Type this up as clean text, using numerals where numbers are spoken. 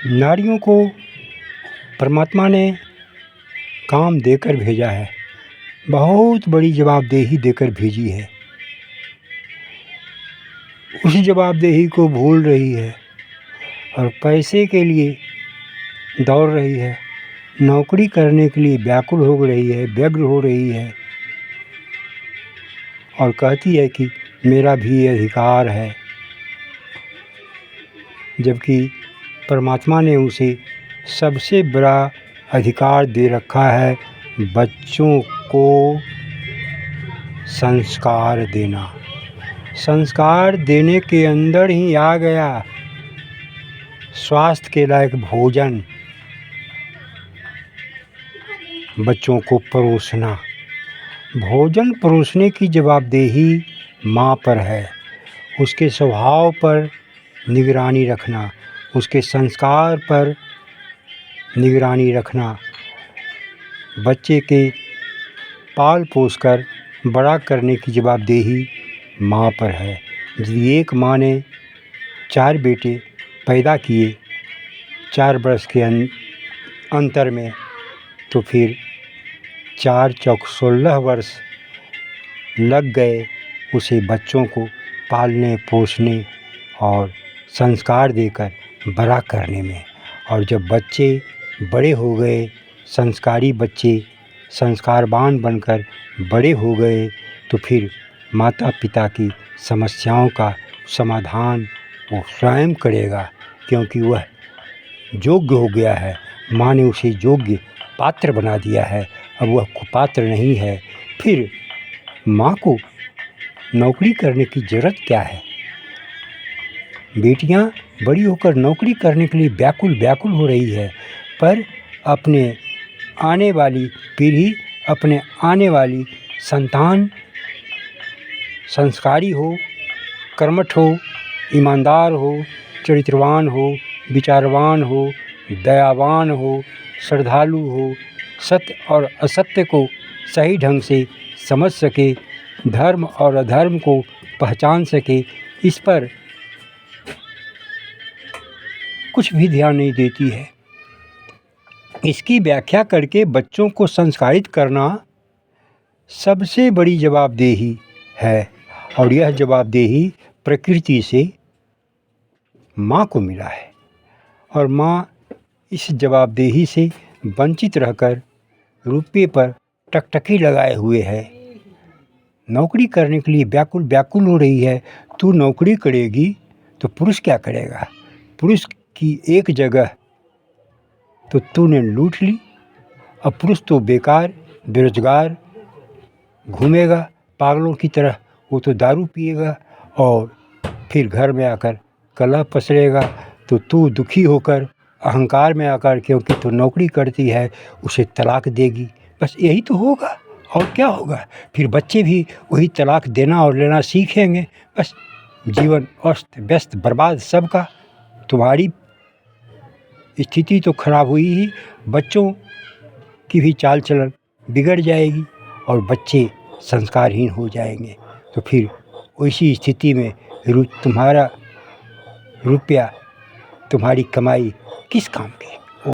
नारियों को परमात्मा ने काम देकर भेजा है, बहुत बड़ी जवाबदेही देकर भेजी है। उस जवाबदेही को भूल रही है और पैसे के लिए दौड़ रही है, नौकरी करने के लिए व्याकुल हो रही है, व्यग्र हो रही है और कहती है कि मेरा भी अधिकार है, जबकि परमात्मा ने उसे सबसे बड़ा अधिकार दे रखा है, बच्चों को संस्कार देना। संस्कार देने के अंदर ही आ गया स्वास्थ्य के लायक भोजन, बच्चों को परोसना। भोजन परोसने की जवाबदेही माँ पर है, उसके स्वभाव पर निगरानी रखना, उसके संस्कार पर निगरानी रखना, बच्चे के पाल पोस कर बड़ा करने की जवाबदेही माँ पर है। यदि एक माँ ने 4 बेटे पैदा किए 4 वर्ष के अंतर में, तो फिर 4 चौक 16 वर्ष लग गए उसे बच्चों को पालने पोसने और संस्कार देकर बड़ा करने में। और जब बच्चे बड़े हो गए, संस्कारी बच्चे संस्कारवान बनकर बड़े हो गए, तो फिर माता पिता की समस्याओं का समाधान वो स्वयं करेगा, क्योंकि वह योग्य हो गया है। माँ ने उसे योग्य पात्र बना दिया है, अब वह कुपात्र नहीं है। फिर माँ को नौकरी करने की ज़रूरत क्या है? बेटियां बड़ी होकर नौकरी करने के लिए व्याकुल हो रही है, पर अपने आने वाली पीढ़ी, अपने आने वाली संतान संस्कारी हो, कर्मठ हो, ईमानदार हो, चरित्रवान हो, विचारवान हो, दयावान हो, श्रद्धालु हो, सत्य और असत्य को सही ढंग से समझ सके, धर्म और अधर्म को पहचान सके, इस पर कुछ भी ध्यान नहीं देती है। इसकी व्याख्या करके बच्चों को संस्कारित करना सबसे बड़ी जवाबदेही है, और यह जवाबदेही प्रकृति से माँ को मिला है। और माँ इस जवाबदेही से वंचित रहकर रुपये पर टकटकी लगाए हुए है, नौकरी करने के लिए व्याकुल हो रही है। तू नौकरी करेगी तो पुरुष क्या करेगा? पुरुष की एक जगह तो तूने लूट ली, अब पुरुष तो बेकार बेरोजगार घूमेगा पागलों की तरह, वो तो दारू पिएगा और फिर घर में आकर कलह पसरेगा। तो तू दुखी होकर अहंकार में आकर, क्योंकि तू नौकरी करती है, उसे तलाक देगी। बस यही तो होगा, और क्या होगा? फिर बच्चे भी वही तलाक देना और लेना सीखेंगे। बस जीवन अस्त व्यस्त बर्बाद सबका। तुम्हारी स्थिति तो खराब हुई ही, बच्चों की भी चाल चलन बिगड़ जाएगी और बच्चे संस्कारहीन हो जाएंगे। तो फिर उसी स्थिति में तुम्हारा रुपया, तुम्हारी कमाई किस काम की?